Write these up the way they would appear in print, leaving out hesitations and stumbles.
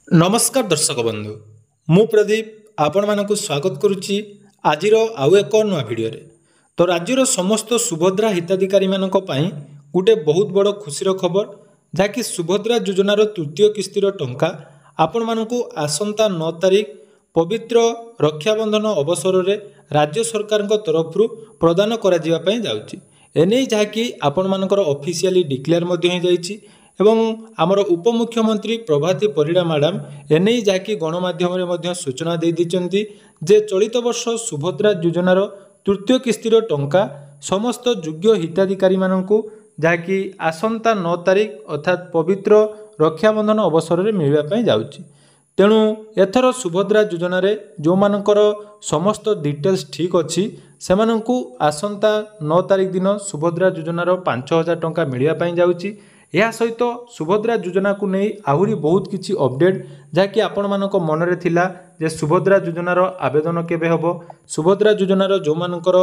नमस्कार दर्शक बंधु मु प्रदीप आपण मानक स्वागत करुच्ची आज आउ एक नुआ भिडियो तो राज्यर समस्त सुभद्रा हिताधिकारी मानक पई गोटे बहुत बड़ खुशीर खबर जहाँकि सुभद्रा योजनार तृतीय किस्तिर टंका आपण मानक आसंता 9 तारिख पवित्र रक्षाबंधन अवसर में राज्य सरकार तरफ प्रदान कर एने जहाँकि आपण मानकर ऑफिशियली डिक्लेयर एवं आमर उपमुख्यमंत्री प्रभाती परिड़ा मैडम एने जहाँकि गणमाध्यम सूचना दे जे चलित वर्ष सुभद्रा योजनार तृतीय किस्तिर टंका समस्त योग्य हिताधिकारी मानू जहाँकि आसंता 9 तारिख अर्थात पवित्र रक्षाबंधन अवसर में मिलवाई जाऊँगी। तेणु एथर सुभद्रा योजन जो मानकर समस्त डिटेल्स ठीक अच्छी से आसंता 9 तारिख दिन सुभद्रा योजनार 5000 टंका मिलवाई जाऊँगी। यह सहित सुभद्रा योजना को नहीं आहरी बहुत किसी अपडेट जहाँकि आपण मानक मनरे थिला जे सुभद्रा योजनार आवेदन केबे हबो, सुभद्रा योजनार जो मानकर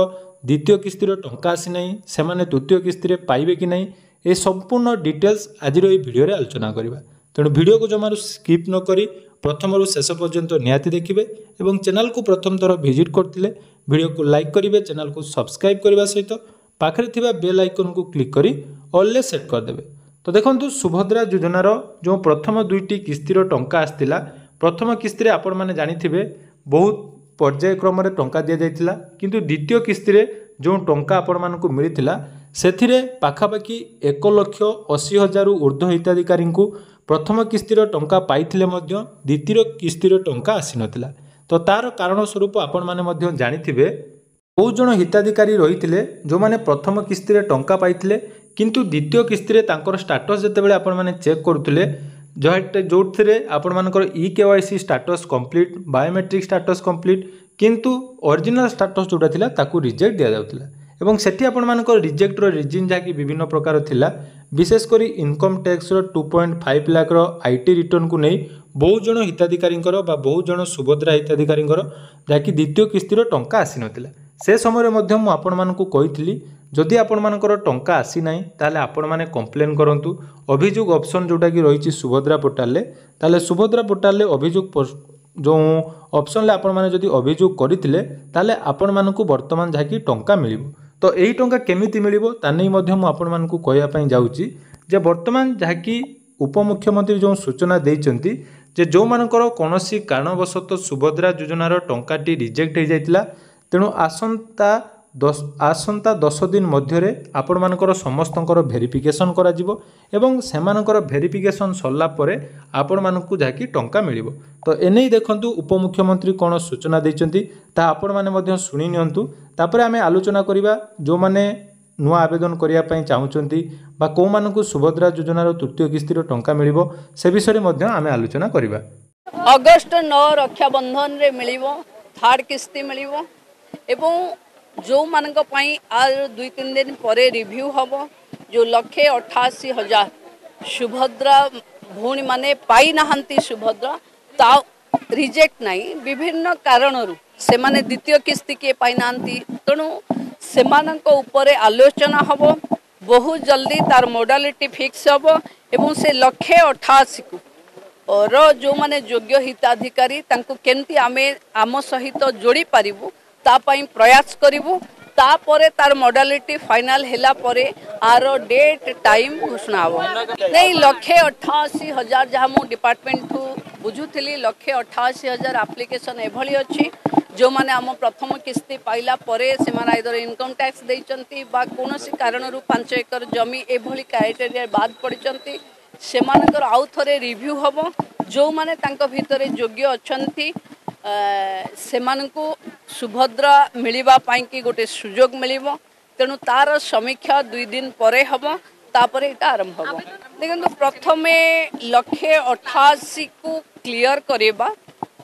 द्वितीय किस्तिर टंका आसी नहीं से माने तृतीय किस्तिर पाइबे कि नहीं ये संपूर्ण डिटेल्स आज भिडियो रे आलोचना करबा। तेणु भिडियो को जमारू स्किप न करी प्रथम रु शेष पर्यंत निहाती देखिए एवं चैनल को प्रथम थर विजिट करथिले वीडियो को लाइक करेंगे, चैनल को सब्सक्राइब करने सहित पाखरे थिबा बेल आइकन को क्लिक करी ऑल ले सेट करदेवे। तो देखो सुभद्रा योजनार जो प्रथम दुईटी किस्तिर टंका आसला प्रथम किस्ती आपण मैंने जानी बहुत पर्यायक्रम टंका दि जाता किंतु द्वितीय किस्ती जो टंका आपण मानक मिलता से पाखापाखि 1,80,000 ऊर्ध्व हिताधिकारी प्रथम किस्तिर टंका पाइथिले द्वितीय किस्तिर टंका आसी नथिला। तो तार कारण स्वरूप आपण माने जानिथिबे बहुत जन हिताधिकारी रही जो माने प्रथम किस्ती टंका पाइथिले किंतु द्वितीय किस्ती तांकर स्टाटस जितेबाला आपण माने चेक करुले जो आपण मानकर EKYC status complete biometric status complete किंतु ओरिजिनल स्टाटस जोटा थिला ताकू रिजेक्ट दिया जाउतिला एवं सेठी आपण मानकर रिजेक्ट रो रीजन जाकी विभिन्न प्रकार थिला विशेषकर इनकम टैक्स रो 2.5 लाख रो IT रिटर्न को नहीं बहुत जन हिताधिकारी बहुत जन सुभद्रा हिताधिकारी जाकी द्वितीय किस्तिर टंका आसी नथिला। से समय आपण मानकू कहितली जदि आपण मानकर टंका आसी नाही ताले आपण माने कंप्लेन करंतु अभियोग ऑप्शन जोटा कि रही सुभद्रा पोर्टाल ताले सुभद्रा पोर्टाल अभियोग जो ऑप्शन ले आपण माने जदि अभियोग करथिले ताले आपण मानकू वर्तमान जाकी टंका मिलिबो। तो एही टंका केमिति मिलिबो तानै मध्य मु आपण मानकू कहया पई जाउची जे वर्तमान जाकी उपमुख्यमंत्री जो सूचना देइचंती जे जो मानकर कोनोसी कारणवशत सुभद्रा योजनार टंकाटी रिजेक्ट हो जाइतिला तेणु आसंता 10 दिन मध्य आपण मानकर समस्तंकर भेरिफिकेशन करा जिवो एवं सेमानकर भेरिफिकेशन सरला परे आपण मानकू जाकी टंका मिलिबो। तो एनै देखंतु उपमुख्यमंत्री कोन सूचना दैचंती ता आपण माने मध्य सुनि नियंतु तापरे आमे आलोचना करिबा जो माने नुआ आवेदन करिया पई चाहुचंती बा को मानकू सुभद्रा योजनार तृतीय किस्तिर टंका मिलिबो से विषय रे मध्य आमे आलोचना करिबा। अगस्त 9 रक्षाबंधन रे मिलिबो थर्ड किस्ती मिलिबो एवं जो मानक पई आज 2-3 दिन परे रिव्यू हम जो 1,88,000 सुभद्रा भूणी माने पाई नहांती सुभद्रा ता रिजेक्ट नहीं विभिन्न कारणरू से माने द्वितीय किस्ती के पाई नहांती तेणु से मानक ऊपर आलोचना हम बहुत जल्दी तार मोडालिटी फिक्स हम एवं से 1,88,000 को और जो माने योग्य हिताधिकारी तांको केमती आमे आम सहित जोड़ी पारिबु तापाई प्रयास करिवु तापरे तार मॉडलिटी फाइनल हैला परे आर डेट टाइम घोषणा हो नहीं 1,88,000 जहाँ मु डिपार्टमेंट ठू बुझुली 1,88,000 एप्लिकेशन एभली अच्छी जो माने आम प्रथम किस्ती पाइला परे से माने आइदर इनकम टैक्स देइचंती बा कोनोसी कारणरू 5 एकर जमी एभली क्राइटेरिया बाद पड़िचंती से मानकर आउ थरे रिव्यू हबो जो माने तांको भितरे योग्य अछंती सेमानकु सुभद्रा मिलिबा पाई कि गोटे सुजोग मिलिबो तेणु तार समीक्षा 2 दिन परे हबो तापरे एटा आरंभ हबो। देखंतु प्रथमे 1,88,000 को क्लियर करेबा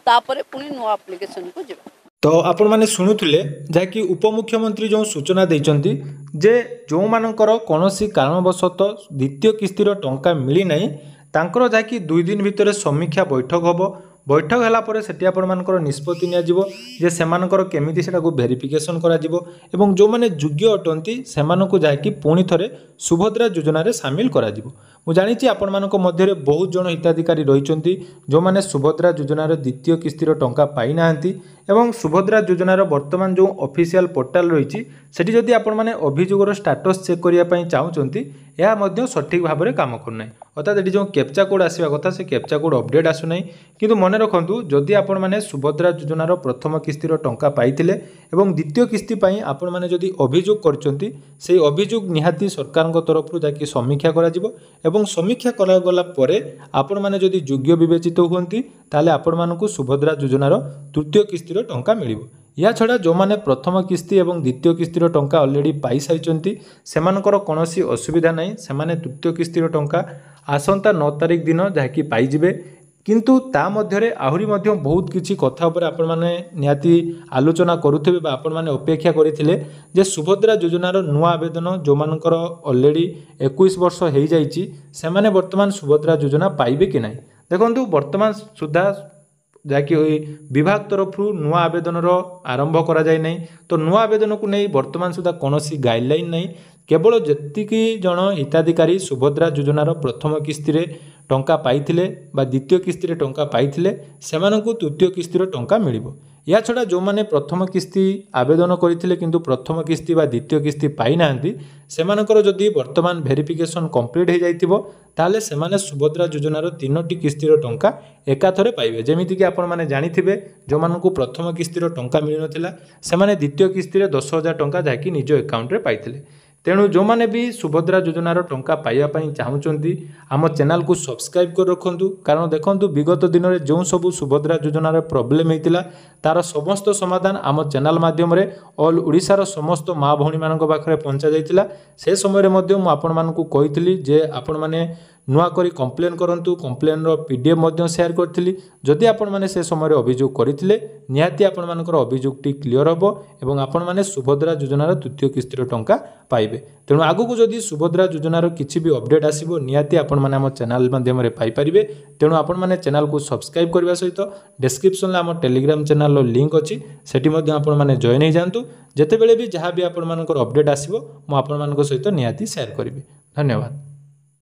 तापरे पुनी नो एप्लीकेशन को जेबा। तो आपण माने सुनुथिले जाकि उपमुख्यमंत्री जो सूचना दैचंती जे जो मानकर कोनोसी कारणवशत द्वितीय किस्तिर टंका मिली नाही तांकर जाकि 2 दिन भितरे समीक्षा बैठक हबो बैठक है पर से आपर निष्पत्ति नि सेमानकर केमिति सेटा को भेरिफिकेशन करा जिवो एवं जो माने योग्य अटंती सेमानकु जाकि पुणी थरे सुभद्रा योजना रे शामिल करा जिवो। ମୁଁ ଜାଣିଛି ଆପଣମାନଙ୍କ ମଧ୍ୟରେ ବହୁତ ଜଣ ହିତାଧିକାରୀ ରହିଛନ୍ତି ଯେଉଁମାନେ ସୁଭଦ୍ରା ଯୋଜନାର ଦ୍ୱିତୀୟ କିସ୍ତିର ଟଙ୍କା ପାଇନାହାନ୍ତି ଏବଂ ସୁଭଦ୍ରା ଯୋଜନାର ବର୍ତ୍ତମାନ ଯେଉଁ ଅଫିସିଆଲ ପୋର୍ଟାଲ ରହିଛି ସେଠି ଯଦି ଆପଣମାନେ ଅଭିଯୋଗର ଷ୍ଟାଟସ୍ ଚେକ୍ କରିବା ପାଇଁ ଚାହୁଁଛନ୍ତି ଏହା ମଧ୍ୟ ସଠିକ୍ ଭାବରେ କାମ କରୁନାହିଁ। ଅର୍ଥାତ୍ ଏଠି ଯେଉଁ କ୍ୟାପ୍ଚା କୋଡ୍ ଆସିବା କଥା ସେ କ୍ୟାପ୍ଚା କୋଡ୍ ଅପଡେଟ୍ ଆସୁନାହିଁ। କିନ୍ତୁ ମନେ ରଖନ୍ତୁ ଯଦି ଆପଣମାନେ ସୁଭଦ୍ରା ଯୋଜନାର ପ୍ରଥମ କିସ୍ତିର ଟଙ୍କା ପାଇଥିଲେ ଏବଂ ଦ୍ୱିତୀୟ କିସ୍ତି ପାଇଁ ଆପଣମାନେ ଯଦି ଅଭିଯୋଗ କରିଛନ୍ତି ସେହି ଅଭିଯୋଗ ନିହାତି ସରକାରଙ୍କ ତରଫରୁ ଯାଇକି ସମୀକ୍ଷା କରାଯିବ ଏବଂ ସମୀକ୍ଷା କରାଗଲା ପରେ ଆପଣମାନେ ଯଦି ଯୋଗ୍ୟ ବିବେଚିତ ହୁଅନ୍ତି ତାହେଲେ ଆପଣମାନଙ୍କୁ ସୁଭଦ୍ରା ଯୋଜନାର ତୃତୀୟ କିସ୍ତିର ଟଙ୍କା ମିଳିବ। या छड़ा जो माने प्रथम किस्ती एवं द्वितीय किस्तीर टंका ऑलरेडी पाई सारिचंती सेमानकर कोनोसी असुविधा नहीं। सेमाने तृतीय किस्तीर टंका आसंता 9 तारिख दिन जाकि पाई जिवे। किंतु ता मध्यरे आहुरी मध्य बहुत किछि कथा उपर आपण माने निहाती आलोचना करूथिबे बा आपण माने अपेक्षा करिथिले जे सुभद्रा योजनार नुआ आवेदन जो मानकर ऑलरेडी 21 वर्ष हो जाइछि सेमाने वर्तमान सुभद्रा योजना पाइबे कि नहीं। देखंतु वर्तमान सुधा जाकि विभाग तरफ नुआ आवेदन आरंभ करा जाय नहीं। तो नुआ आवेदन को नहीं वर्तमान सुधा कौनसी गाइडलाइन नहीं। केवल जेतिकी जन हिताधिकारी सुभद्रा योजनार प्रथम किस्ती रे टंका पाइथिले बा द्वितीय किस्ती रे टंका पाइथिले सेमानंकु तृतीय किस्ती रो टंका मिलिबो। या छड़ा जो माने प्रथम किस्ती आवेदन करथिले किंतु प्रथम किस्ती बा द्वितीय किस्ती पाई नांती सेमानकर जदि वर्तमान वेरिफिकेशन कंप्लीट हो जाइतिबो ताले सेमाने सुभद्रा योजनार 3टी किस्तीर टंका एकाथरे पाइबे। जेमिति कि आपण माने जानिथिबे जो मानकु प्रथम किस्तीर टंका मिलि नथिला सेमाने द्वितीय किस्ती रे 10,000 टंका जाकि निज अकाउंट रे पाइथिले। तेणु जो माने भी सुभद्रा योजनार टंका पाइबा पई चाहुचंती आम चैनल को सब्सक्राइब कर रखंतु। कारण देखंतु विगत दिन में जो सब सुभद्रा योजनार प्रॉब्लम होइतिला तार समस्त समाधान आम चैनल माध्यम रे ऑल ओडिशार समस्त माँ भौणी मानक पाखरे पहुंचा जाइतिला। से समय मध्य मु आपण मानकु कहितली जे आपण माने नुआ करी कंप्लेन करंतु। कंप्लेन रो पीडीएफ मध्य शेयर करथिली। जदि आपण माने से समय अभियोग करथिले निहाती आपण मानकर अभियोगटी क्लियर हबो एवं आपण माने सुभद्रा योजनार तृतीय किस्तीर टंका पाइबे। तेणु आगु जदि सुभद्रा योजनार किछि भी अपडेट आसीबो निहाती आपण माने हम चैनल माध्यम रे पाई परिबे। तेणु आपण माने चैनल को सब्सक्राइब करबा सहित डिस्क्रिप्शन रे हम टेलीग्राम चैनल रो लिंक अछि सेठी मध्य आपण माने जॉइन हो जांतु। जेते बेले भी जहां भी आपण मानकर अपडेट आसीबो मु आपण मानक सहित निहाती शेयर करिबे। धन्यवाद।